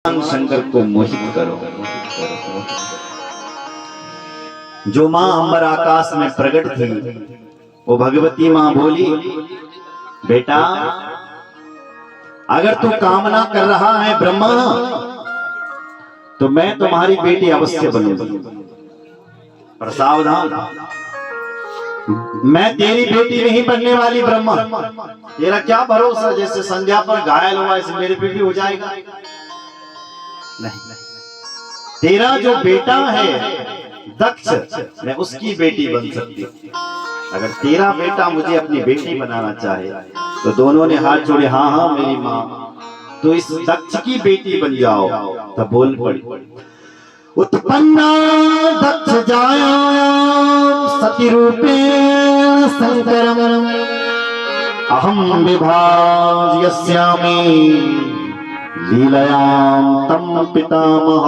शंकर को मोहित करो। जो मां अंबर आकाश में प्रकट थी वो भगवती मां बोली, बेटा अगर तू कामना कर रहा है ब्रह्मा तो मैं तुम्हारी बेटी अवश्य बनूंगी, पर सावधान, मैं तेरी बेटी नहीं बनने वाली ब्रह्मा। तेरा क्या भरोसा, जैसे संध्या पर घायल हुआ ऐसे मेरे पे भी हो जाएगा? नहीं, तेरा जो बेटा है दक्ष, मैं उसकी बेटी बन सकती हूँ। अगर तेरा बेटा मुझे अपनी बेटी बनाना चाहे तो दोनों ने हाथ जोड़े, हाँ हाँ मेरी माँ, तो इस दक्ष की बेटी बन जाओ। तब बोल पड़ी, उत्पन्ना दक्ष जाया सती रूपेण शंकरम अहम विभाजयस्यामि लीलायां तम पितामह।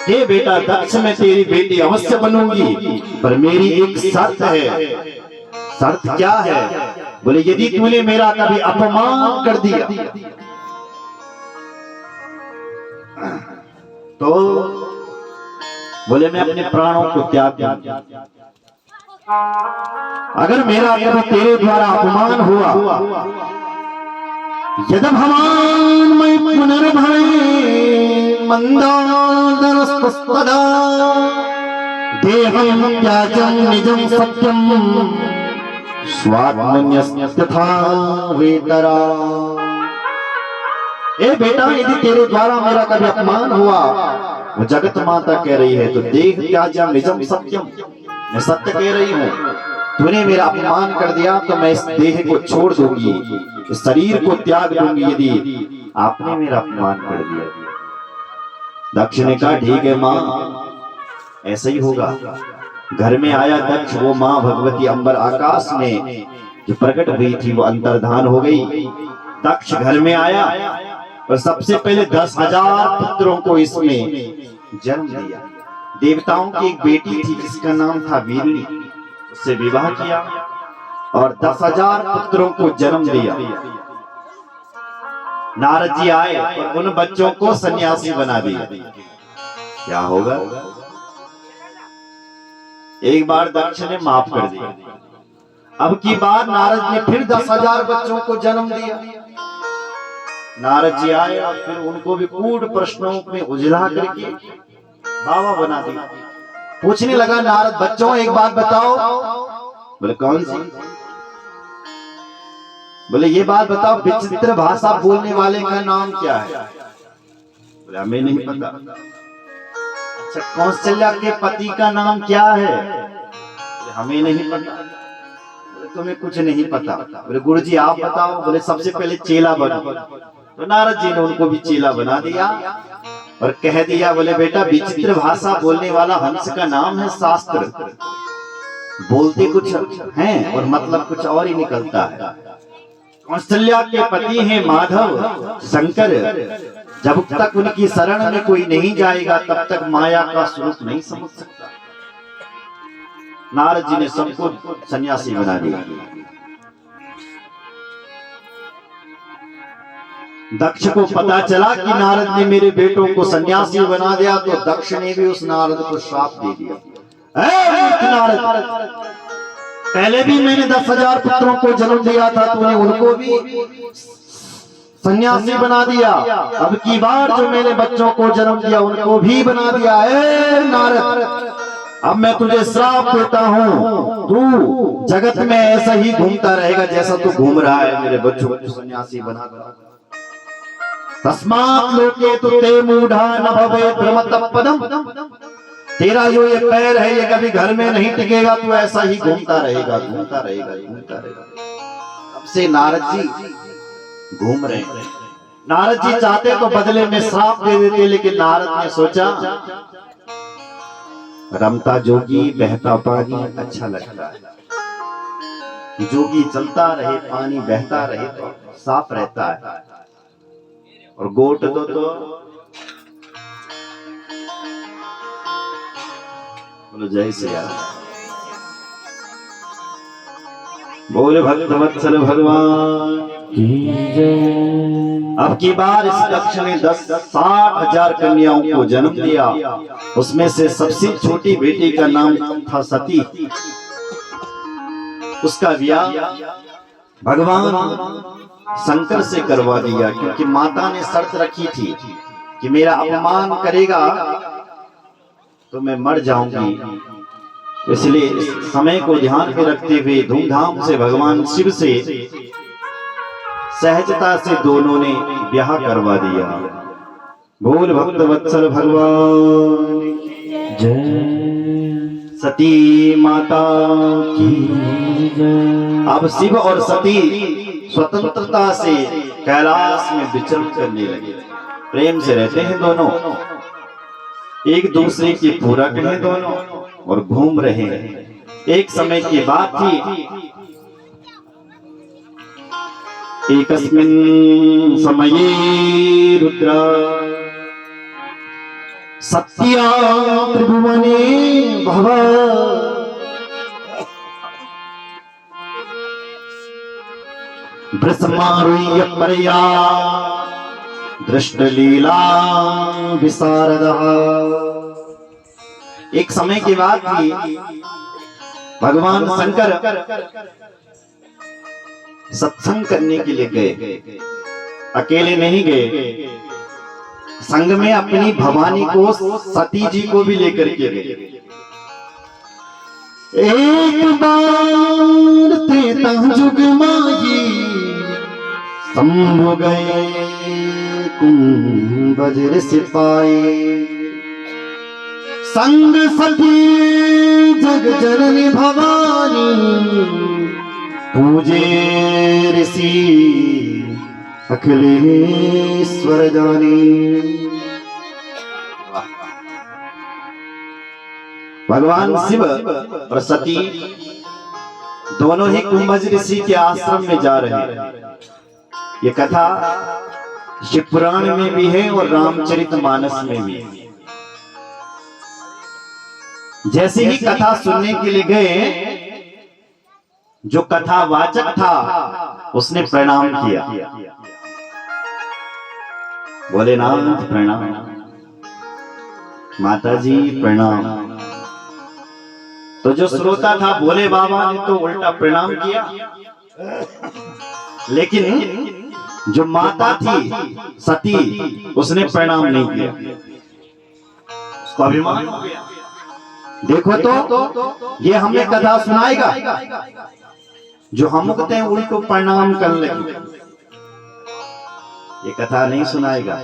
हे बेटा दक्ष, मैं तेरी बेटी अवश्य बनूंगी, पर मेरी एक शर्त है। शर्त क्या है? बोले, यदि तूने मेरा कभी अपमान कर दिया तो बोले मैं अपने प्राणों को त्याग दूंगा। अगर मेरा कभी तेरे द्वारा अपमान हुआ, यदि भगवान मैं पुनर्भवे मंदादरस्तदा देहं त्याजं निजं सत्यं स्वात्मन्यस्तथा वेतरा। ए बेटा, यदि तेरे द्वारा मेरा कभी अपमान हुआ, वो जगत माता कह रही है, तो देह त्याजं निजं सत्यम, मैं सत्य कह रही हूँ। तूने मेरा अपमान कर दिया तो मैं इस देह को छोड़ दूंगी, इस शरीर को त्याग दूंगी, यदि आपने मेरा अपमान कर दिया। दक्ष ने कहा, ठीक है माँ, ऐसा ही होगा। घर में आया दक्ष, वो माँ भगवती अंबर आकाश में जो प्रकट हुई थी वो अंतर्धान हो गई। दक्ष घर में आया और सबसे पहले 10,000 पुत्रों को इसमें जन्म दिया। देवताओं की एक बेटी थी जिसका नाम था वीरणी, उससे विवाह किया और 10,000 पुत्रों को जन्म दिया। नारद जी आए और उन बच्चों को सन्यासी बना दिया। क्या होगा? एक बार दक्ष ने माफ कर दिया, अब की बार नारद ने फिर 10,000 बच्चों को जन्म दिया। नारद जी आए और फिर उनको भी कूट प्रश्नों में उजला करके बाबा बना दिया। पूछने लगा, नारद बच्चों एक बात बताओ। बोले कौन सी? बोले ये बात बताओ, विचित्र भाषा बोलने वाले का नाम क्या है? बोले हमें नहीं पता। अच्छा, कौशल्या के पति का नाम क्या है? बोले हमें नहीं पता। बोले तुम्हें कुछ नहीं पता? बोले गुरु जी आप बताओ। बोले सबसे पहले चेला बनो। तो नारद जी ने उनको भी चेला बना दिया और कह दिया, बोले बेटा विचित्र भाषा बोलने वाला हंस का नाम है शास्त्र। बोलते कुछ हैं और मतलब कुछ और ही निकलता है। कौशल्या के पति हैं माधव शंकर, जब तक उनकी शरण में कोई नहीं जाएगा तब तक माया का स्वरूप नहीं समझ सकता। नारद जी ने सबको सन्यासी बना दिया। दक्ष को पता चला कि नारद ने मेरे बेटों को सन्यासी बना दिया, तो दक्ष ने भी उस नारद को श्राप दे दिया। नारद, पहले भी मैंने 10,000 पुत्रों को जन्म दिया था, तूने उनको भी सन्यासी बना दिया, अब की बार जो मैंने बच्चों को जन्म दिया उनको भी बना दिया। नारद, अब मैं तुझे श्राप देता हूँ, तू जगत में ऐसा ही घूमता रहेगा जैसा तू घूम रहा है, मेरे बच्चों को सन्यासी बना कर। तस्मात् लोके तु ते मूढ़ा न भवेत् भ्रमतः पदम्। तेरा जो ये पैर है ये कभी घर में नहीं टिकेगा, तू ऐसा ही घूमता रहेगा, घूमता रहेगा, घूमता रहेगा। अब से नारद जी घूम रहे हैं। नारद जी चाहते तो बदले में श्राप दे देते, लेकिन नारद ने सोचा रमता जोगी बहता पानी अच्छा लगता है। जोगी चलता रहे, पानी बहता रहे तो साफ रहता है, और गोट दो तो बोलो जय श्री राम। बोले भक्त वत्सल भगवान की जय। अब की बार इस दक्ष ने 60,000 कन्याओं को जन्म दिया। उसमें से सबसे छोटी बेटी का नाम था सती। उसका विवाह भगवान शंकर से करवा दिया, क्योंकि माता ने शर्त रखी थी कि मेरा अपमान करेगा तो मैं मर जाऊंगी। इसलिए इस समय को ध्यान में रखते हुए धूमधाम से भगवान शिव से सहजता से दोनों ने ब्याह करवा दिया। बोल भक्त वत्सल भगवान जय, सती माता की जय। अब शिव और सती स्वतंत्रता से कैलाश में विचरण करने लगे। प्रेम से रहते हैं दोनों, एक दूसरे की पूरक हैं दोनों और घूम रहे हैं। एक समय की बात थी, एकस्मिन् समये रुद्रा सत्या त्रिभुवने भव। वृषमारुह्य परया दृष्टलीला विशारदः। एक समय की बात थी, भगवान शंकर सत्संग करने के लिए गए। अकेले नहीं गए, संग में अपनी भवानी को, सती जी को भी लेकर के गए। एक बार त्रेता जुग माही शंभु गए कुंभज सिपाही। संग सती जग जननी भवानी पूजे ऋषि अखिलेश्वर जानी। भगवान शिव और सती दोनों ही कुंभज ऋषि के आश्रम में जा रहे हैं। ये कथा शिव पुराण में भी है और रामचरितमानस में भी है। जैसे ही कथा सुनने के लिए गए, जो कथावाचक था उसने प्रणाम किया। भोलेनाथ प्रणाम, माता जी प्रणाम। तो जो श्रोता था भोले बाबा ने तो उल्टा प्रणाम किया, लेकिन जो माता थी सती उसने प्रणाम नहीं किया। उसको अभिमान हो गया। देखो तो ये हमें कथा सुनाएगा, जो हम कहते हैं उल्टो प्रणाम कर लगे। ये कथा नहीं सुनाएगा।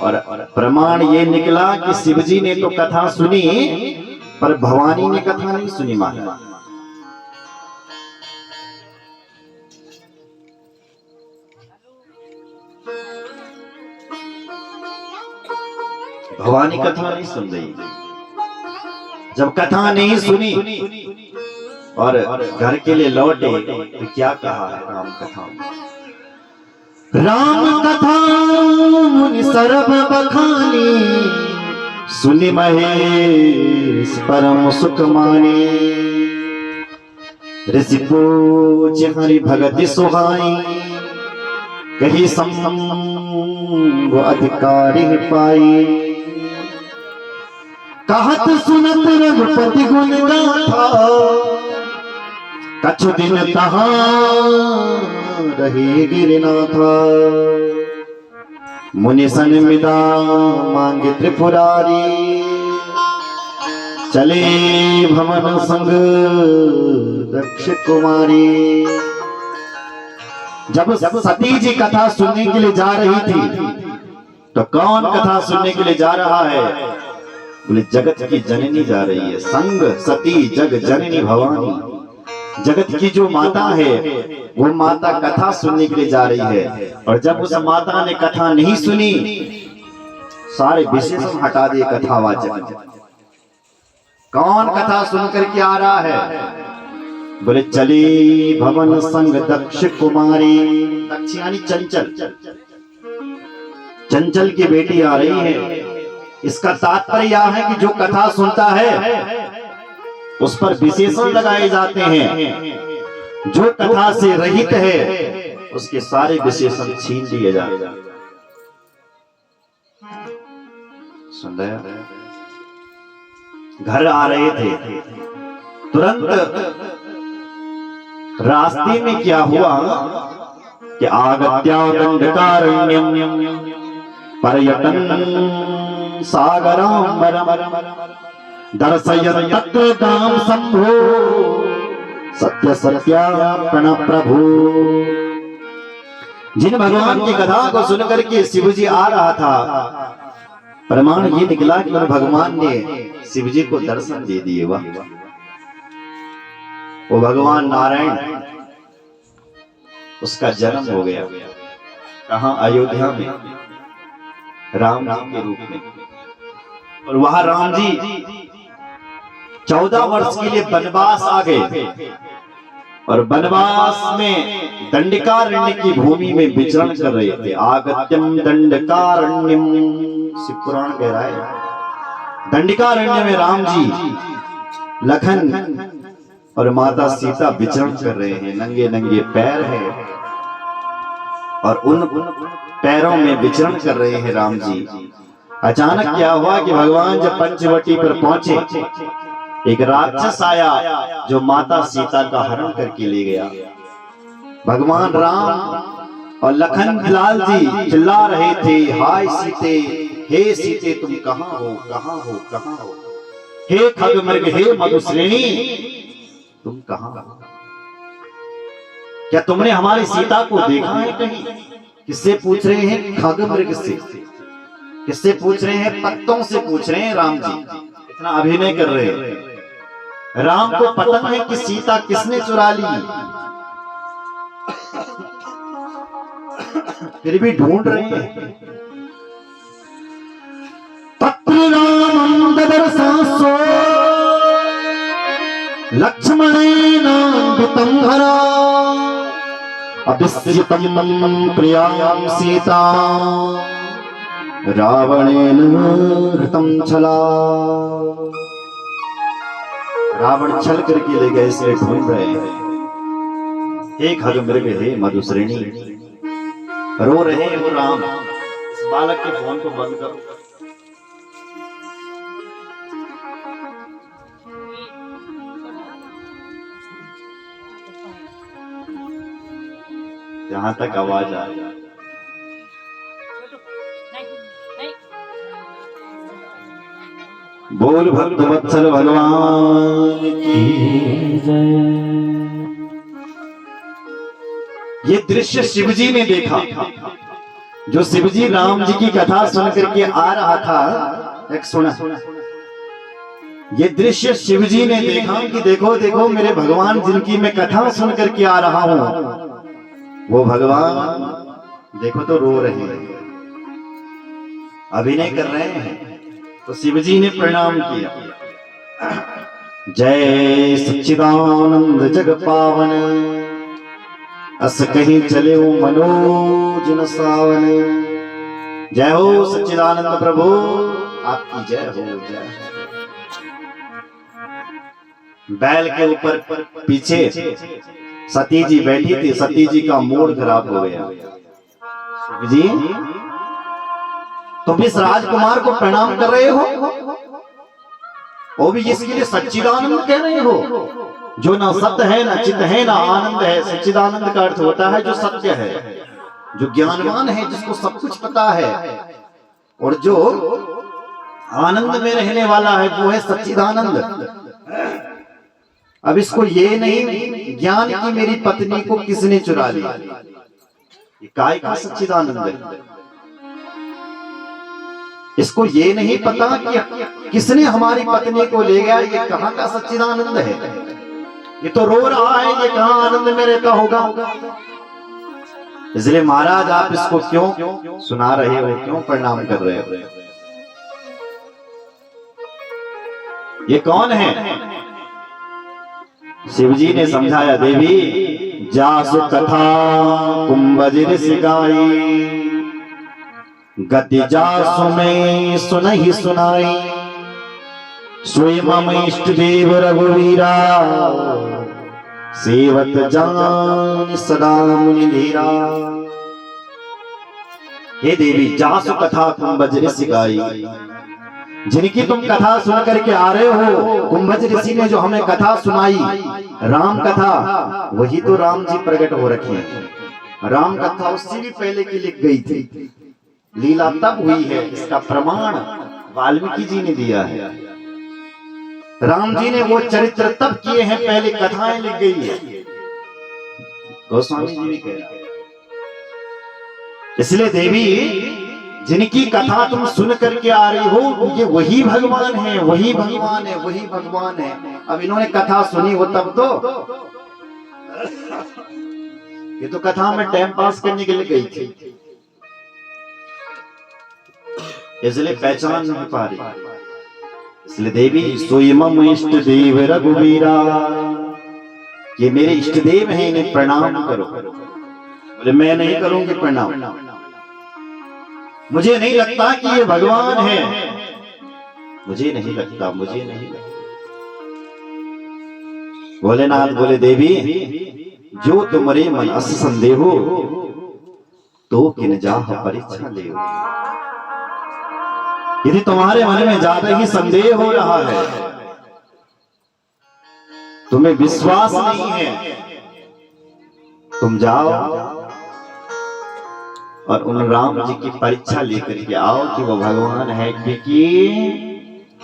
और प्रमाण ये निकला कि शिवजी ने तो कथा सुनी, पर भवानी ने कथा नहीं सुनी। माता भवानी कथा नहीं सुन रही। जब कथा नहीं सुनी और घर के लिए लौटे तो क्या कहा है राम कथा? राम कथा मुनि सरब बखानी, सुनि महेश परम सुख मानी। ऋषि पूज हरि भगति सुहाई, कही संग अधिकारी पाई। कहत सुनत रघुपति गुण गाथा, कछु दिन तहां रहे गिरनाथा। मुनि सन्मिदा मांगे त्रिपुरारी, चले भवन संग दक्ष कुमारी। जब सती जी कथा सुनने के लिए जा रही थी, तो कौन कथा सुनने के लिए जा रहा है? बोले जगत की जननी जा रही है। संग सती जग जननी भवानी, जगत की जो माता है वो माता कथा सुनने के लिए जा रही है। और जब उस माता ने कथा नहीं सुनी, सारे विशेषण हटा दिए कथावाचक। कौन कथा सुन करके आ रहा है? बोले चली भवन संग दक्ष कुमारी। दक्ष यानी चंचल, चंचल की बेटी आ रही है। इसका तात्पर्य यह है कि जो कथा सुनता है उस पर विशेषण लगाए जाते हैं। जो कथा से रहित है उसके सारे विशेषण छीन लिए जाते। सुन रहे? घर आ रहे थे, तुरंत रास्ते में क्या हुआ कि आगत्या दंडकारण्यम पर्यटन सागरम दर्शयन् तत्त्वतां शंभो सत्य सत्यार्पण प्रभु। जिन भगवान की कथा को सुनकर के शिवजी आ रहा था, प्रमाण ये निकला कि भगवान ने शिवजी को दर्शन दे दिए। वाह, वो भगवान नारायण, उसका जन्म हो गया। कहां? अयोध्या में, राम जी के रूप में। और वहां राम जी 14 वर्ष के लिए वनवास आ गए और वनवास में दंडकारण्य की भूमि में विचरण कर रहे थे। आगत्यम दंडकारण्यम, शिव पुराण कह रहा है। दंडकारण्य में राम जी, लखन और माता सीता विचरण कर रहे हैं। नंगे नंगे पैर हैं और उन पैरों में विचरण कर रहे हैं राम जी। अचानक क्या हुआ कि भगवान जब पंचवटी पर पहुंचे, एक राक्षस आया जो माता सीता का हरण करके ले गया। भगवान राम और लखन लाल जी चिल्ला रहे थे, हाय सीते, हे सीते तुम कहां हो, कहां हो, कहां हो? हे खगमृग, हे मधुश्रेणी, तुम कहां हो? क्या तुमने हमारी सीता को देखा है कहीं? किससे पूछ रहे हैं? खगमृग से। किससे पूछ रहे हैं? पत्तों से पूछ रहे हैं राम जी। इतना अभिनय कर रहे हैं। राम को पता है कि सीता किसने चुरा ली, फिर भी ढूंढ रहे हैं। तत्र रामं ददर्शासो लक्ष्मणेनान्वितं हरा अभिस्यतं प्रियां सीता रावणेन हृतं छला। रावण छल करके ले गए, इसलिए ढूंढ रहे हैं। हे खगमृग, हे मधुश्रेणी, रो रहे हैं वो राम। इस बालक के फोन को बंद करो। जहां तक आवाज आ रही। बोल भक्त वत्सल भगवान की जय। ये दृश्य शिवजी ने देखा। जो शिवजी राम जी की कथा सुन करके आ रहा था, एक सुना, ये दृश्य शिवजी ने देखा कि देखो देखो मेरे भगवान जिनकी मैं कथा सुन करके आ रहा हूं, वो भगवान देखो तो रो रहे हैं, अभिनय कर रहे हैं। तो शिवजी ने प्रणाम किया। जय सच्चिदानंद जग पावन, अस कहीं चले हो मनोज न सावन। जय हो सच्चिदानंद प्रभु, आपकी जय हो, जय। बैल के ऊपर पीछे सती जी बैठी थी। सती जी का मूड खराब हो गया। जी, तुम इस राजकुमार को प्रणाम कर रहे हो, वो भी इसके लिए सच्चिदानंद कह रहे हो, जो ना सत्य है, ना चित है, ना आनंद है। सच्चिदानंद का अर्थ होता है जो सत्य है, जो ज्ञानवान है, जिसको सब कुछ पता है, और जो आनंद में रहने वाला है, वो है सच्चिदानंद। अब इसको ये नहीं ज्ञान की मेरी पत्नी को किसने चुरा लिया, ये काय का सच्चिदानंद है। इसको ये नहीं पता कि किसने हमारी पत्नी को ले गया, ये कहां का सच्चिदानंद है। ये तो रो रहा है, ये कहां आनंद में रहता होगा। इसलिए महाराज आप इसको क्यों सुना रहे हो, क्यों प्रणाम कर रहे हो? ये कौन है? शिवजी ने समझाया, देवी जासु कथा कुंभजिर सिगाई, गति जासु में सुनहि सुनाई, स्वयं इष्ट देव रघुवीरा सेवत जान सदा मुनि धीरा। हे देवी जासु कथा कुंभज ऋषि गाई, जिनकी तुम कथा सुन करके आ रहे हो, कुंभज ऋषि ने जो हमें कथा सुनाई राम कथा, वही तो राम जी प्रकट हो रखे हैं। राम कथा उससे भी पहले की लिख गई थी, लीला तब हुई है, इसका प्रमाण वाल्मीकि जी ने दिया है। राम जी ने वो चरित्र तब किए हैं, पहले कथाएं लिख गई है। गोस्वामी जी भी कह रहे हैं। इसलिए देवी जिनकी कथा तुम सुन करके आ रही हो, ये वही भगवान है, वही भगवान है, वही भगवान है। अब इन्होंने कथा सुनी हो तब तो, ये तो कथा में टाइम पास करने के लिए गई थी, इसलिए पहचान नहीं पा रही। इसलिए देवी सोयमम इष्ट देव रघुवीरा, ये मेरे इष्ट देव हैं, इन्हें प्रणाम करो। बोले मैं नहीं करूंगी प्रणाम, मुझे नहीं लगता कि ये भगवान है, मुझे नहीं लगता, मुझे नहीं लगता। भोलेनाथ बोले देवी जो तुम्हारे मन अस संदेहो, तो किन जाह परीक्षा ले। यदि तुम्हारे मन में ज्यादा ही संदेह हो रहा है, तुम्हें विश्वास नहीं है, तुम जाओ और उन राम जी की परीक्षा लेकर के आओ कि वो भगवान है कि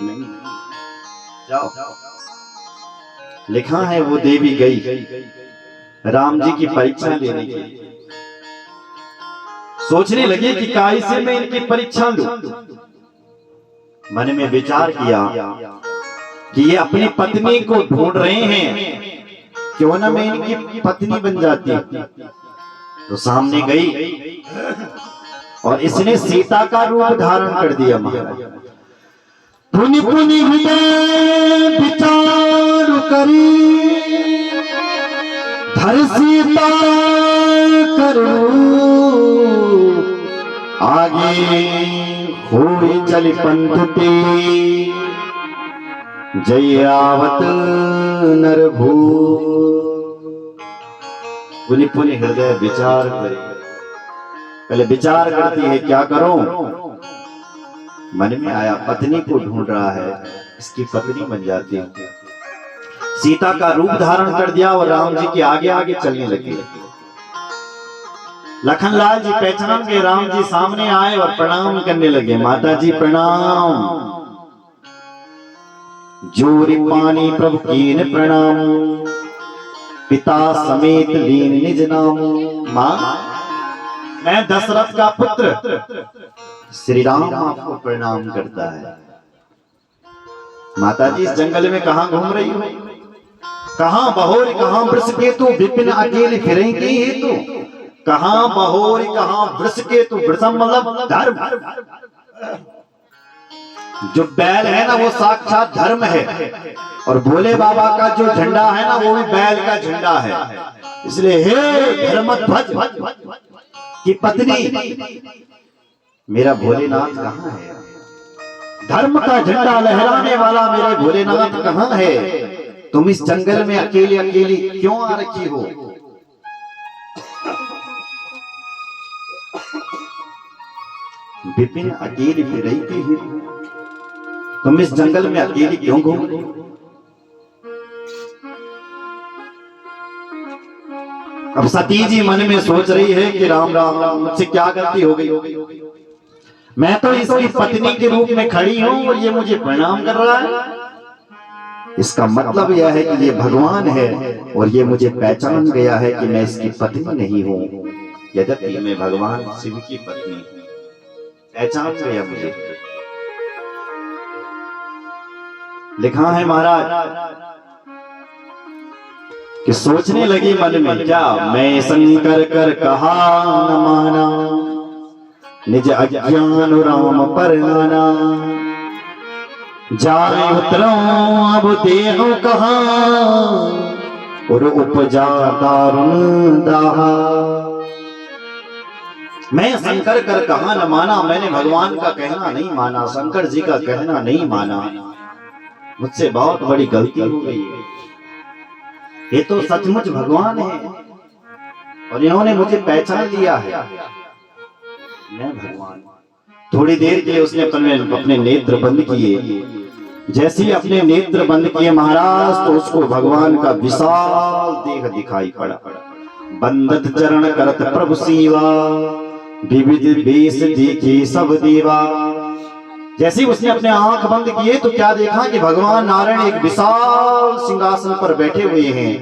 नहीं। जाओ, लिखा है वो देवी गई राम जी की परीक्षा लेने के लिए। सोचने लगे कि काहे से मैं इनकी परीक्षा लूं। मन में विचार किया कि ये अपनी पत्नी को ढूंढ रहे हैं, क्यों ना मैं इनकी पत्नी बन जाती। तो सामने गई और इसने सीता का रूप धारण कर दिया। महाराज पुनि पुनि हृदय विचार करी, धर सीता करूं आगे होई चल पंथते, जयावत नरभू। पुनि पुनि हृदय विचार करे, पहले विचार करती है क्या करूं। मन में आया पत्नी को ढूंढ रहा है, इसकी पत्नी बन जाती है। सीता का रूप धारण कर दिया और राम जी के आगे आगे चलने लगी। लखनलाल जी पहचान के राम जी सामने आए और प्रणाम करने लगे। माता जी प्रणाम। जोरी पानी प्रभु कीन प्रणाम, पिता समेत लीन निज नाम। मां मैं दशरथ का पुत्र श्री राम आपको प्रणाम करता है। माता जी इस जंगल में कहां घूम रही हो, कहां बहोर कहां वृष केतु, विपिन अकेले फिरेंगे हेतु। कहां बहोर कहां वृष केतु, वृषम मतलब धर्म। जो बैल है ना वो साक्षात धर्म है, और भोले बाबा का जो झंडा है ना वो भी बैल का झंडा है। इसलिए हे धर्मध्वज की पत्नी, मेरा भोलेनाथ कहाँ है? धर्म का झंडा लहराने वाला मेरे भोलेनाथ कहाँ है? तुम इस जंगल में अकेली अकेली क्यों आ रखी हो? विपिन अकेली फिरती है, तुम इस जंगल में अकेली क्यों घूम रही हो? अब सती जी मन में सोच रही है कि राम राम मुझसे क्या गलती हो गई, मैं तो इसकी पत्नी के रूप में खड़ी हूं और ये मुझे प्रणाम कर रहा है। इसका मतलब यह है कि ये भगवान है और ये मुझे पहचान गया है कि मैं इसकी पत्नी नहीं हूं, यद्यपि मैं भगवान शिव की पत्नी हूं। पहचान गया मुझे। लिखा है महाराज कि सोचने लगी मन में, क्या मैं शंकर कर कहा न माना, निज अज्ञान राम पर आना। जाए उतरो अब देहो कहाँ, और उपजा दारुण दाहा। मैं शंकर कर कहा न माना, मैंने भगवान का कहना नहीं माना, शंकर जी का कहना नहीं माना। मुझसे बहुत बड़ी गलती हो गई है। ये तो सचमुच भगवान है और इन्होंने मुझे पहचान लिया है, मैं भगवान। थोड़ी देर के लिए उसने अपने नेत्र बंद किए। जैसे ही अपने नेत्र बंद किए महाराज, तो उसको भगवान का विशाल देह दिखाई पड़ा। बंदत चरण करत प्रभु सीवा, विविध वेश देखे सब देवा। जैसे ही उसने अपने आंख बंद किए तो क्या देखा कि भगवान नारायण एक विशाल सिंहासन पर बैठे हुए हैं।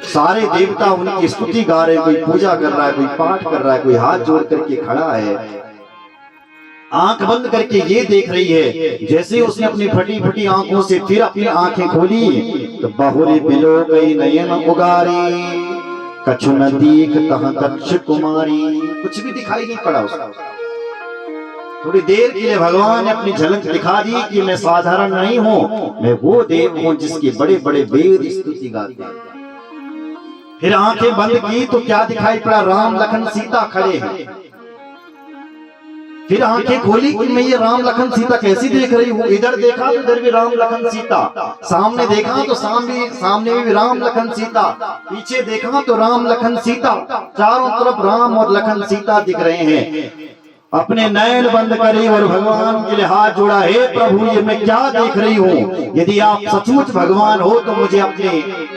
सारे देवता उनकी स्तुति गा रहे हैं, कोई पूजा कर रहा है, कोई पाठ कर रहा है, कोई हाथ जोड़ करके खड़ा है, आंख बंद करके ये देख रही है। जैसे ही उसने अपनी फटी फटी आंखों से फिर अपनी आंखें खोली तो बहुरे बिलो गई नयन उगारी, कछु न दीख तह दक्ष कुमारी। कुछ भी दिखाई नहीं पड़ा उसको। थोड़ी देर के लिए भगवान ने अपनी झलक दिखा दी कि मैं साधारण नहीं हूं, मैं वो देव हूं जिसके बड़े बड़े वेद स्तुति गाते हैं। फिर आंखें बंद की तो क्या दिखाई पड़ा, राम लखन सीता खड़े हैं। फिर आंखें खोली कि मैं ये राम लखन सीता कैसी देख रही हूँ। इधर देखा तो इधर भी राम लखन सीता, सामने देखा तो सामने भी राम लखन सीता, पीछे देखा तो राम लखन सीता, चारों तरफ राम और लखन सीता दिख रहे हैं। अपने नयन बंद करे और भगवान के लिए हाथ जोड़ा, हे प्रभु ये मैं क्या देख रही हूँ। यदि आप सचमुच भगवान हो तो मुझे अपने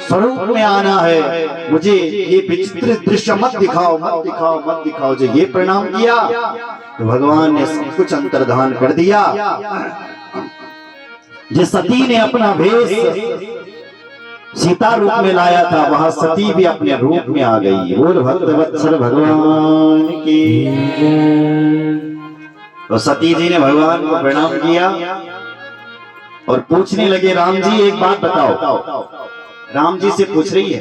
स्वरूप में आना है, मुझे ये विचित्र दृश्य मत दिखाओ, मत दिखाओ, मत दिखाओ। जो ये प्रणाम किया तो भगवान ने सब कुछ अंतर्धान कर दिया। जिस सती ने अपना भेष सीता रूप में लाया था, वहां सती भी अपने रूप में आ गई। बोल भक्त वत्सल भगवान की। तो सती जी ने भगवान को प्रणाम किया और पूछने लगे, राम जी एक बात बताओ। राम जी से पूछ रही है,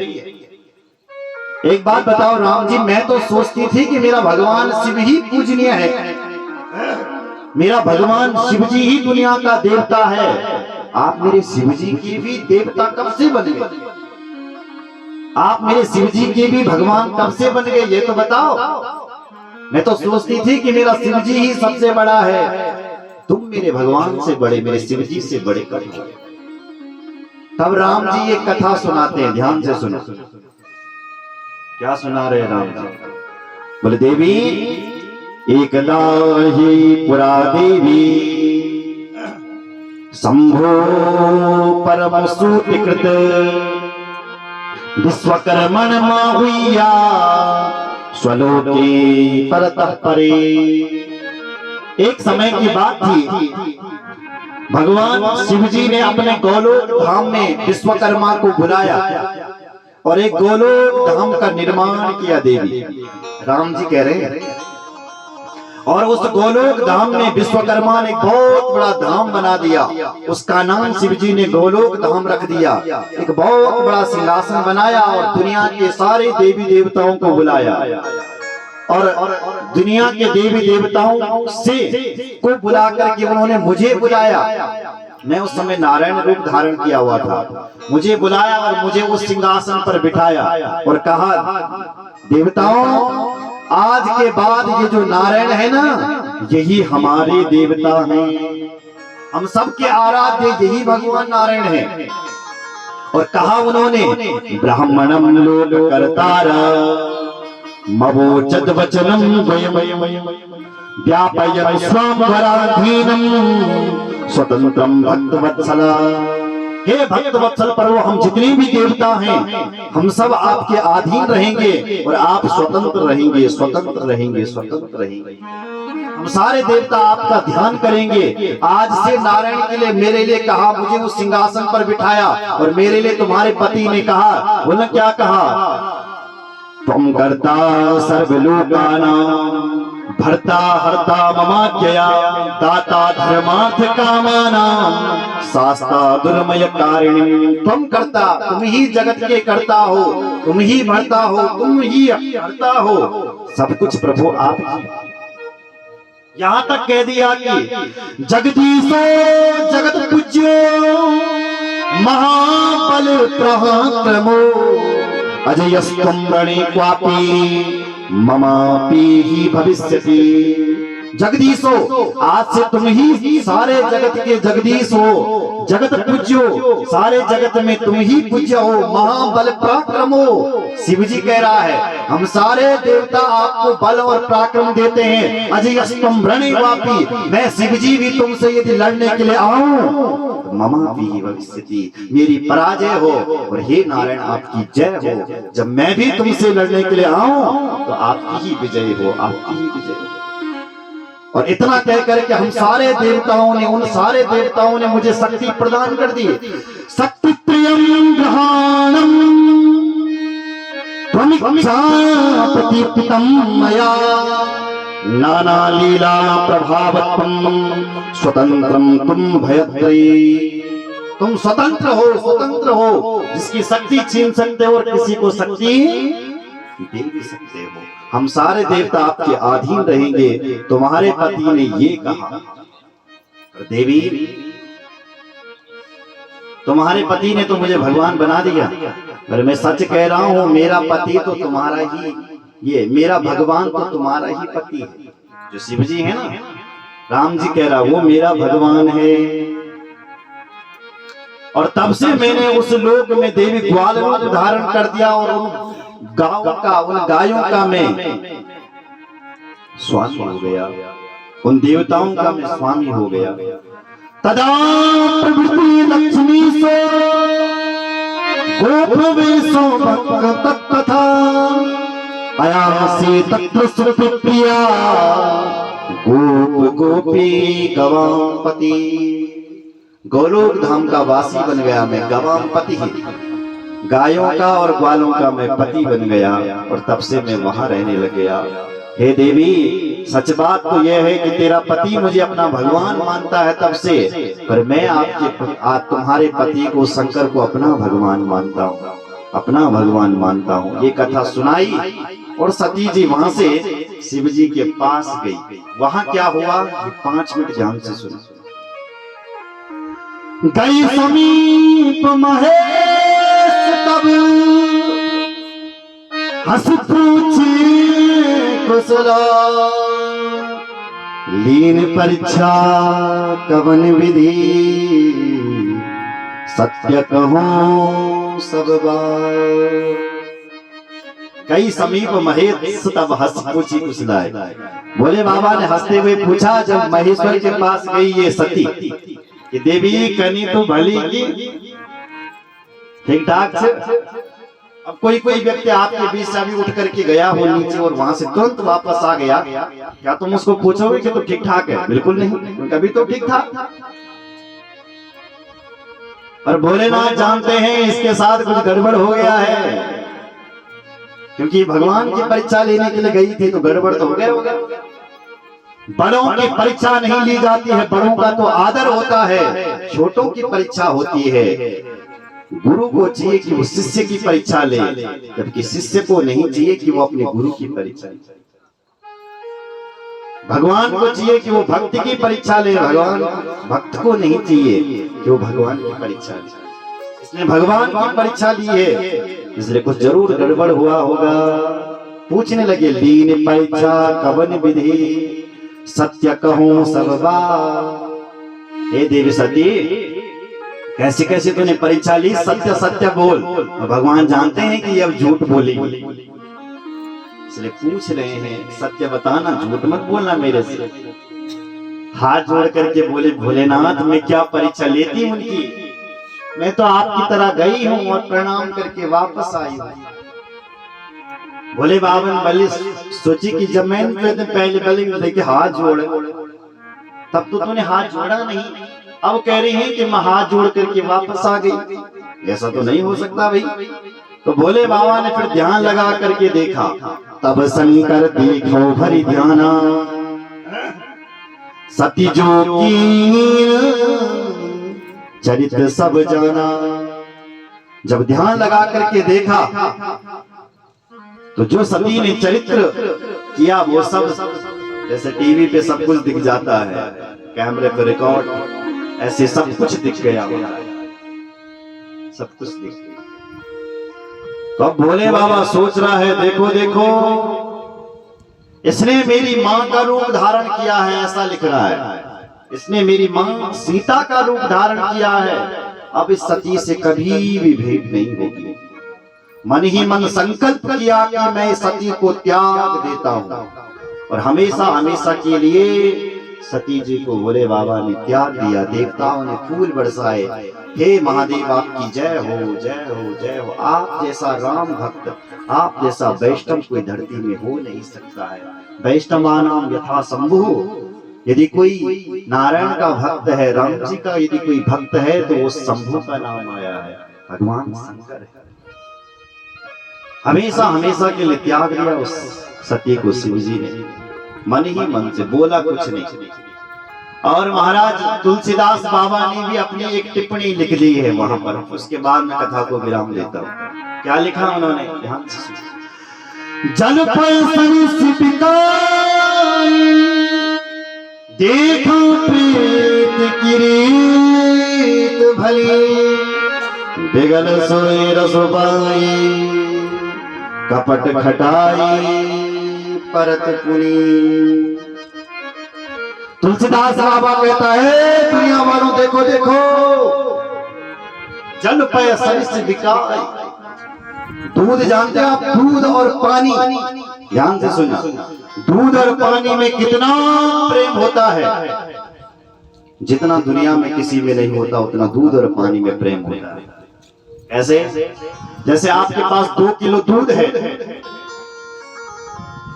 एक बात बताओ राम जी, मैं तो सोचती थी कि मेरा भगवान शिव ही पूजनीय है, मेरा भगवान शिव जी ही दुनिया का देवता है। आप मेरे शिव जी की भी देवता कब से बन गए? आप मेरे शिव जी के भी भगवान कब से बन गए, ये तो बताओ। मैं तो सोचती थी कि मेरा शिव जी ही सबसे बड़ा है, तुम मेरे भगवान से बड़े, मेरे शिव जी से बड़े कब? तब राम जी एक कथा सुनाते हैं, ध्यान से सुनो। क्या सुना रहे राम जी? बोले, देवी एकदा ही पुरा देवी शंभो परम सूतिकृत विश्वकर्मण माहुया स्वलोके परतः परे। एक समय की बात थी, भगवान शिव जी ने अपने गोलोक धाम में विश्वकर्मा को बुलाया और एक गोलोक धाम का निर्माण किया। देवी राम जी कह रहे हैं, और उस गोलोक धाम में विश्वकर्मा ने बहुत बड़ा धाम बना दिया, उसका नाम शिव जी ने गोलोक धाम रख दिया। एक बहुत बड़ा सिंहासन बनाया और दुनिया के सारे देवी देवताओं को बुलाया और दुनिया के देवी देवताओं से को बुला करके उन्होंने मुझे बुलाया। मैं उस समय नारायण रूप धारण किया हुआ था, मुझे बुलाया और मुझे उस सिंहासन पर बिठाया और कहा, देवताओं आज के बाद ये जो नारायण है ना, यही हमारे देवता हैं, हम सबके आराध्य यही भगवान नारायण है। और कहा उन्होंने, ब्राह्मणम लोक कर्तारा मवोचद वचनम व्यापयन् स्वामवराधीनम स्वतंत्रम भक्तवत्सला। हे भक्तवत्सल प्रभु, हम जितने भी देवता हैं हम सब आपके अधीन रहेंगे और आप स्वतंत्र रहेंगे, स्वतंत्र रहेंगे, स्वतंत्र रहेंगे। हम सारे देवता आपका ध्यान करेंगे। आज से नारायण के लिए मेरे लिए कहा, मुझे उस सिंहासन पर बिठाया और मेरे लिए तुम्हारे पति ने कहा, बोला क्या कहा, त्वं कर्ता सर्वलोकानां भर्ता हर्ता ममाज्ञया दाता धर्मार्थ कामानां शास्ता दुर्मय कारिणी। तुम कर्ता, तुम ही जगत के कर्ता हो, तुम ही भरता हो, तुम ही हरता हो, सब कुछ प्रभु आप ही। यहाँ तक कह दिया कि जगदीशो जगत पूज्यो महाबल प्रहाक्रमो अजयस्तम रणे क्वापि ममापि ही भविष्यति। जगदीश हो, आज से तुम ही सारे जगत के जगदीश हो, जगत पूज्यो, सारे जगत में तुम ही पूज्य हो, महाबल पराक्रम हो। शिव जी कह रहा है हम सारे देवता आपको बल और पराक्रम देते हैं। अजय अष्टम रणवापी, मैं शिव जी भी तुमसे यदि लड़ने के लिए आऊं तो ममा भी भविष्यति, मेरी पराजय हो, और हे नारायण आपकी जय हो। जब मैं भी तुमसे लड़ने के लिए आऊं तो आपकी ही विजय हो, आपकी ही विजय हो। और इतना कह करके हम सारे देवताओं ने, उन सारे देवताओं ने मुझे शक्ति प्रदान कर दी। शक्ति प्रियम ग्रहाणम प्रतिपितम मया, नाना लीला प्रभावत्वम स्वतंत्रम तुम भयत्रयी। तुम स्वतंत्र हो, स्वतंत्र हो, जिसकी शक्ति छीन सकते हो और किसी को शक्ति दे भी सकते हो। हम सारे देवता आपके अधीन रहेंगे। तुम्हारे पति ने ये कहा, देवी तुम्हारे पति ने तो मुझे भगवान बना दिया, पर मैं सच कह रहा हूं मेरा पति तो तुम्हारा ही, ये मेरा भगवान तो तुम्हारा ही पति है। जो शिव जी है ना, राम जी कह रहा वो मेरा भगवान है। और तब से मैंने उस लोक में देवी ग्वाल रूप धारण कर दिया और उन गायों का, उन गायों का मैं स्वामी हो गया, उन देवताओं का मैं स्वामी हो गया। तदा प्रभृति लक्ष्मी सो गोपवेशो भक्त तथा अयासी तत्र सुप्रिया गोप गोपी गवामपति। गोलोक धाम का वासी बन गया मैं, गवामपति, गायों का और ग्वालों का मैं पति बन गया, और तब से मैं वहां रहने लग गया। हे देवी, सच बात तो यह है कि तेरा पति मुझे अपना भगवान मानता है तब से, पर मैं तुम्हारे पति को, शंकर को अपना भगवान मानता हूँ, अपना भगवान मानता हूँ। ये कथा सुनाई और सती जी वहां से शिव जी के पास गई। वहां क्या हुआ 5 मिनट ध्यान से सुनो। गई समीप महेश तब हंस पूछे कुशला, लीन परीक्षा कवन विधि सत्य कहूं सब बात। कई समीप महेश तब हंस पूछी कुशलाए। बोले बाबा ने हंसते हुए पूछा जब महेश्वर के पास गई ये सती कि देवी कनी तो भली की ठीक ठाक से। अब कोई व्यक्ति आपके बीच से अभी उठ करके गया हो नीचे और वहां से तुरंत वापस आ गया, क्या तुम उसको पूछोगे कि तो ठीक ठाक है? बिल्कुल नहीं, क्योंकि अभी तो ठीक था। और भोलेनाथ जानते हैं इसके साथ कुछ गड़बड़ हो गया है, क्योंकि भगवान की परीक्षा लेने के लिए गई थी तो गड़बड़ तो हो गया होगा। बड़ों की परीक्षा नहीं ली जाती है, बड़ों का तो आदर होता है, छोटों की परीक्षा होती है। गुरु को चाहिए कि वो शिष्य की परीक्षा ले, जबकि शिष्य को नहीं चाहिए कि वो अपने गुरु की परीक्षा ले। भगवान को चाहिए कि वो भक्ति की परीक्षा ले, भगवान भक्त को नहीं चाहिए कि वो भगवान की परीक्षा ले। इसने भगवान की परीक्षा ली है, इसलिए कुछ जरूर गड़बड़ हुआ होगा। पूछने लगे लीन परीक्षा कवन विधि सत्य कहूं सब बात। हे देवी सती, कैसे कैसे तूने परीक्षा ली, सत्य सत्य बोल। और भगवान जानते हैं कि अब झूठ बोलेगी, इसलिए पूछ रहे हैं सत्य बताना, झूठ मत बोलना मेरे से। हाथ जोड़ करके बोले भोलेनाथ मैं क्या परीक्षा लेती उनकी, मैं तो आपकी तरह गई हूं और प्रणाम करके वापस आई हूं। बोले बाबन बलि सोची कि जब मैंने पहले बलि के हाथ जोड़े तब तो तूने हाथ जोड़ा नहीं, अब कह रही है कि मैं हाथ जोड़ करके वापस आ गई। ऐसा तो नहीं हो सकता भाई। तो भोले बाबा ने फिर ध्यान लगा करके देखा, तब शंकर देखो भरी ध्याना सती जो की चरित्र सब जाना। जब ध्यान लगा करके देखा तो जो सती ने चरित्र किया वो सब, जैसे टीवी पे सब कुछ दिख जाता है, कैमरे पे रिकॉर्ड, ऐसे सब कुछ दिख गया, सब कुछ दिख गया। तो अब भोले बाबा सोच रहा है देखो देखो इसने मेरी मां का रूप धारण किया है, ऐसा लिख रहा है। इसने मेरी मां सीता का रूप धारण किया है। अब इस सती से कभी भी भेंट नहीं होगी। मन ही मन संकल्प किया कि मैं इस सती को त्याग देता हूं और हमेशा हमेशा के लिए सती जी को भोले बाबा ने त्याग दिया। देवताओं ने फूल बरसाए, हे महादेव आपकी जय हो, जय हो, जय हो। आप जैसा राम भक्त, आप जैसा वैष्णव कोई धरती में हो नहीं सकता है। वैष्णवानाम यथा शंभु, यदि कोई नारायण का भक्त है, राम जी का यदि कोई भक्त है तो वो शंभु का नाम आया है, भगवान शंकर है। हमेशा हमेशा के लिए त्याग दिया उस सती को शिव जी ने, मन ही मन से, बोला कुछ नहीं। और महाराज तुलसीदास बाबा ने भी अपनी एक टिप्पणी लिख दी है वहां पर। उसके बाद मैं कथा को विराम देता हूं। क्या लिखा उन्होंने, ध्यान से सुनिए। जल पर देखा प्रीत की रीत भली, बिगल सोई रस पाई, कपट खटाई परत पुनी। तुलसीदास बाबा कहता है, दुनिया वालों देखो देखो, जल पे सरिस बिकाई। दूध जानते हो आप, दूध और पानी, ध्यान से सुना, दूध और पानी में कितना प्रेम होता है। जितना दुनिया में किसी में नहीं होता उतना दूध और पानी में प्रेम होता है। ऐसे जैसे आपके पास 2 किलो दूध है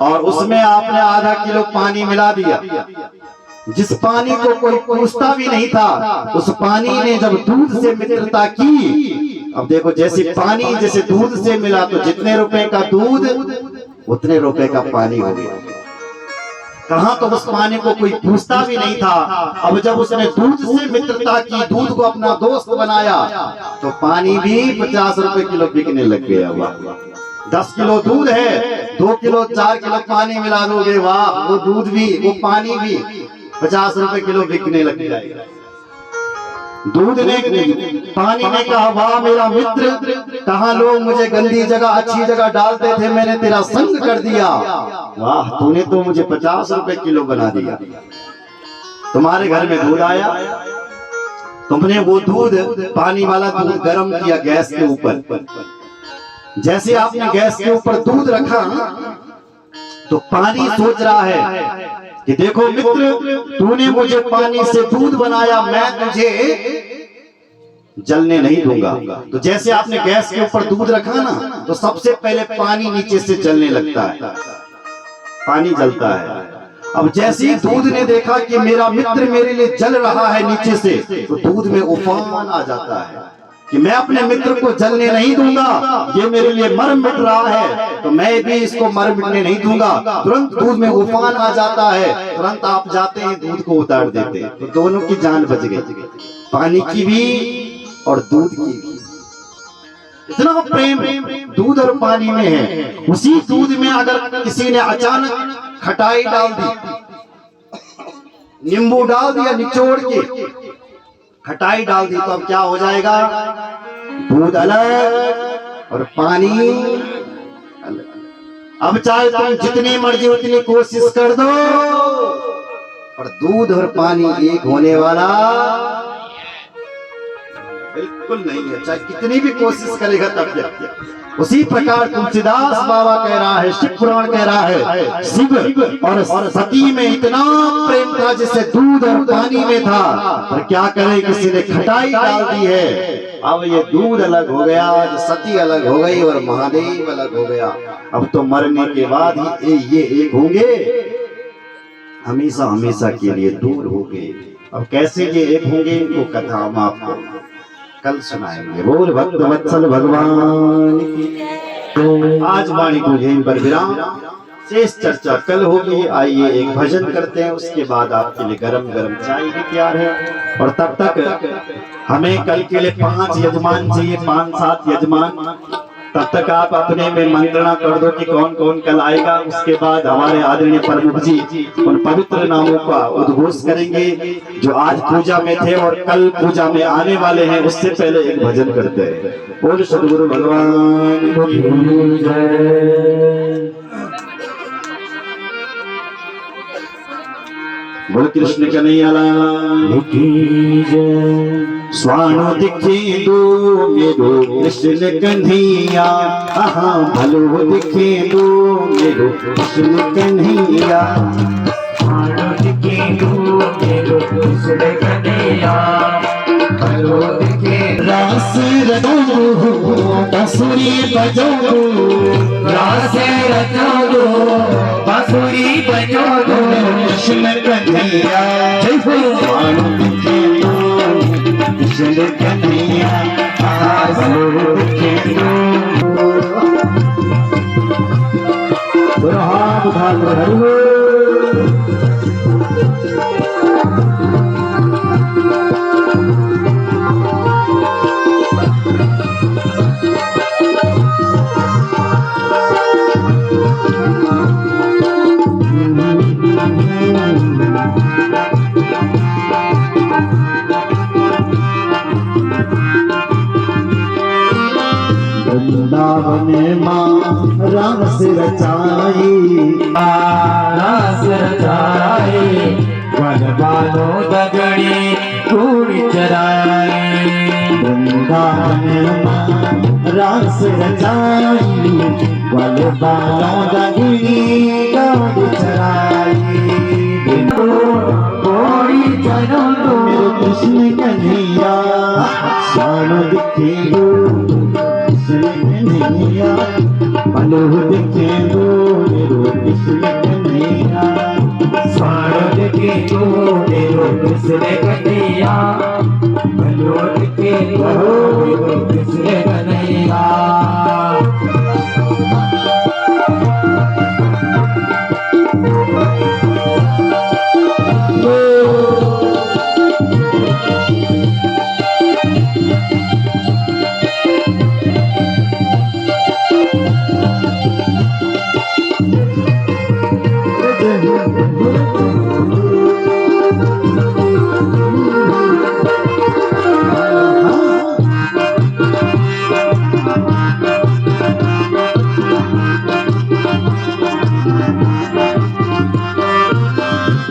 और उसमें आपने आधा किलो पानी मिला दिया। जिस पानी को कोई पूछता भी नहीं था, उस पानी ने जब दूध से मित्रता की, अब देखो जैसे पानी जैसे दूध से मिला तो जितने रुपए का दूध उतने रुपए का पानी हो गया। कहा तो उस पानी को कोई पूछता भी नहीं था। अब जब उसने दूध से मित्रता की, दूध को अपना दोस्त बनाया, तो पानी भी 50 रुपए किलो बिकने लग गया। वाह, 10 किलो दूध है, 2 किलो 4 किलो पानी मिला दोगे, वाह, वो दूध भी वो पानी भी 50 रुपए किलो बिकने लग जाएगा। दूध ने, पानी ने कहा, वाह मेरा मित्र, कहाँ लोग मुझे गंदी जगह अच्छी जगह डालते थे, मैंने तेरा संग कर दिया। वाह, तूने तो मुझे 50 रुपए किलो बना दिया। तुम्हारे घर में दूध आया, तुमने वो दूध, पानी वाला दूध गर्म किया गैस के ऊपर। जैसे आपने गैस के ऊपर दूध रखा तो पानी सोच रहा है कि देखो मित्र, तूने मुझे पानी से दूध बनाया, मैं तुझे जलने नहीं दूंगा। तो जैसे आपने गैस के ऊपर दूध रखा ना, तो सबसे पहले पानी नीचे से जलने लगता है, पानी जलता है। अब जैसे ही दूध ने देखा कि मेरा मित्र मेरे लिए जल रहा है नीचे से, तो दूध में उफान आ जाता है कि मैं अपने मित्र को जलने नहीं दूंगा, ये मेरे लिए मर मिट रहा है, तो मैं भी इसको मर मिटने नहीं दूंगा। तुरंत दूध में उफान आ जाता है, तुरंत आप जाते हैं दूध को उतार देते हैं, तो दोनों की जान बच गई, पानी की भी और दूध की भी। इतना प्रेम दूध और पानी में है। उसी दूध में अगर किसी ने अचानक खटाई डाल दी, नींबू डाल दिया निचोड़ के, खटाई डाल दी, तो अब क्या हो जाएगा, दूध अलग और पानी अलग। अब चाहे तुम जितनी मर्जी उतनी कोशिश कर दो, पर दूध और पानी एक होने वाला बिल्कुल नहीं है, चाहे कितनी भी कोशिश करेगा तब तक। उसी प्रकार तुलसीदास बाबा कह रहा है, शिव पुराण कह रहा है, शिव और सती में इतना प्रेम था जिससे दूध और पानी में था, पर क्या करे, किसी ने खटाई डाल दी है। अब ये दूध अलग हो गया, सती अलग हो गई और महादेव अलग हो गया। अब तो मरने के बाद ही ये एक होंगे, हमेशा हमेशा के लिए दूर हो गए। अब कैसे ये एक होंगे, वो कथा हम आपको कल सुनाएंगे। बोल भक्त वत्सल भगवान की। आज वाणी को यहीं पर विराम, शेष चर्चा कल होगी। आइए एक भजन करते हैं, उसके बाद आपके लिए गरम गरम चाय भी तैयार है। और तब तक हमें कल के लिए 5 यजमान चाहिए, 5-7 यजमान। तब तक आप अपने में मंत्रणा कर दो कि कौन कौन कल आएगा। उसके बाद हमारे आदरणीय प्रमुख जी उन पवित्र नामों का उद्घोष करेंगे जो आज पूजा में थे और कल पूजा में आने वाले हैं। उससे पहले एक भजन करते हैं। बोल सद्गुरु भगवान की जय। बोल कृष्ण कन्हैया लाल की जय। स्वाणो दिखे दो मेरो कृष्ण कन्हैया, आहा भलो दिखे दो मेरो कृष्ण कन्हैया। स्वाणो दिखे दो मेरो कृष्ण कन्हैया, भलो दिखे रास रचो बांसुरी बजो, रास रचो दो बांसुरी बजो दो कृष्ण कन्हैया। जय हो स्वाणो दिखे दो कृष्ण कन्हैया, आहा भलो दिखे दो। दोनों हाथ उठा कर हरि बोल। वृंदावन माँ राम से रचाई, रास रचाए वनवानो दगड़ी धूड़ी चराए। वृंदावन माँ राम से रचाई, वल बालों दगनी दौड़ चराई। घोड़ी चरो दो मेरो कृष्ण कन्हैया, स्वाणो दिखे दो कृष्ण कन्हैया, भलो दिखे दो मेरो कृष्ण कन्हैया। स्वाणो दिखे दो मेरो कृष्ण कन्हैया, भलो दिखे दो मेरो कृष्ण कन्हैया।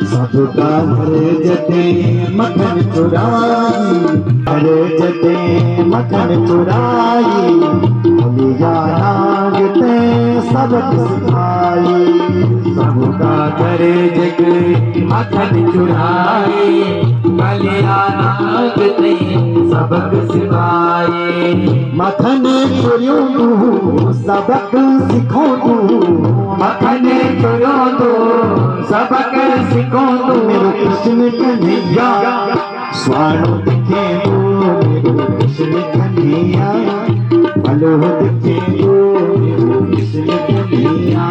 सबका हरे जटे मखन चुराई, हरे जटे मखन चुराई, हलिया नागते सबक सिखाई। सबका करे जग मखन चुराए, बलिया नागते सबक सिखाए। मखन चुरियो तू सबक सिखो तू, मखन चुरो दो सबक सिखो दो मेरो कृष्ण कन्हैया। स्वाणो दिखे दो मेरो कृष्ण कन्हैया, भलो दिखे दो मेरो कृष्ण कन्हैया।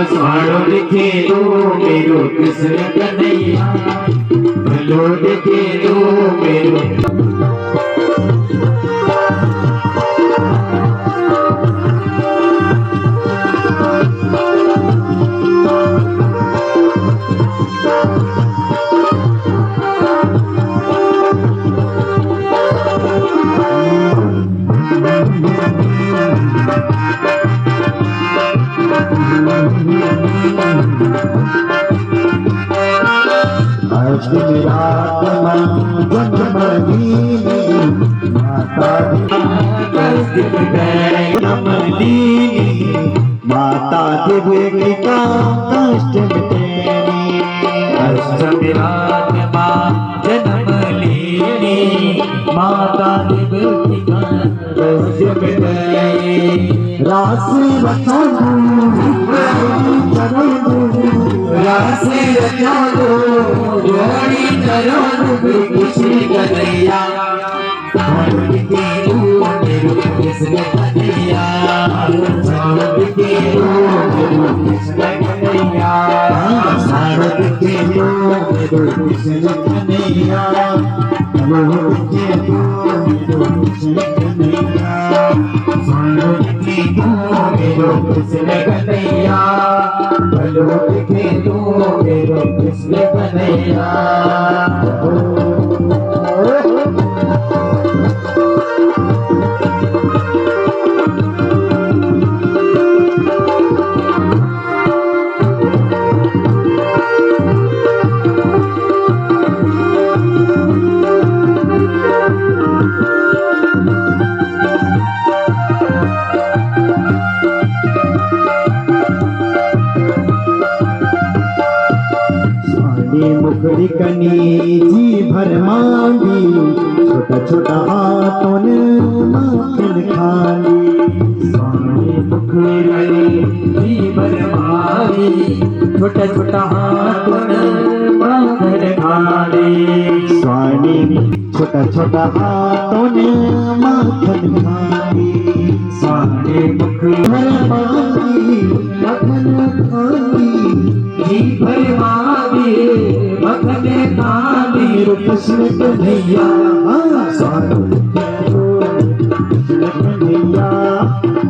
स्वाणो दिखे दो मेरो कृष्ण कन्हैया, भलो दिखे दो मेरो। अष्टमी रात में जन्मदीनी माता जन्मदीनी, माता दिव्य का कष्ट मिटेनी। अष्टमी रात माँ जन्म लेनी, माता देवकी का कष्ट मिटाए। रास रचो चरो रास रचो जोड़ी चरो कृष्ण कन्हैया, स्वाणो दिखे दो मेरो कृष्ण कन्हैया, स्वाणो दिखे दो मेरो कृष्ण कन्हैया। स्वाणो दिखे दो मेरो कृष्ण कन्हैया, भलो दिखे दो मेरो कृष्ण कन्हैया। स्वाणो दिखे दो मेरो कृष्ण कन्हैया, भलो दिखे दो मेरो कृष्ण कन्हैया। मुखड़ी कनी जी भर मांगी छोटा छोटा हाथों ने माखन खाली स्वामी मुखड़ी जी भर मांगी छोटा छोटा हाथों ने माखन खाली स्वामी छोटा छोटा हाथों ने माखन खाली स्वामी मुखड़ी भर मांगी माखन खाली जी भर मांगी मखन खाली कृष्ण कन्हैया स्वामी कृष्ण कन्हैया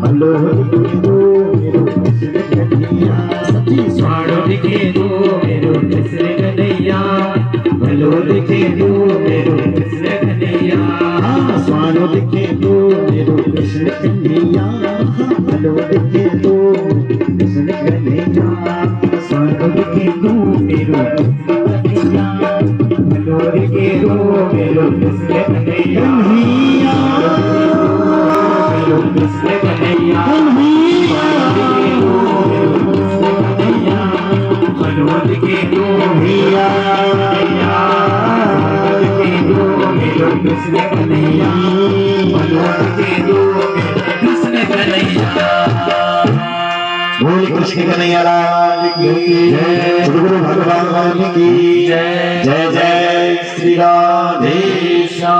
मलोहर के दो मेरो कृष्ण कन्हैया सची स्वामी के दो मेरो कृष्ण कन्हैया मलोहर के दो मेरो कृष्ण कन्हैया स्वामी के दो मेरो कृष्ण कन्हैया मलोहर के दो कृष्ण कन्हैया स्वामी के दो मेरो कन्हैया मलोहर के दो मेरो कृष्ण कन्हैया मेरो कृष्ण कन्हैया मलोहर के दो भैया कृष्ण कन्हैया मलोहर के दो कृष्ण कन्हैया बोल कृष्ण कन्हैया लाल की जय, गुरु भगवान की जय। जय जय श्री राधे श्याम।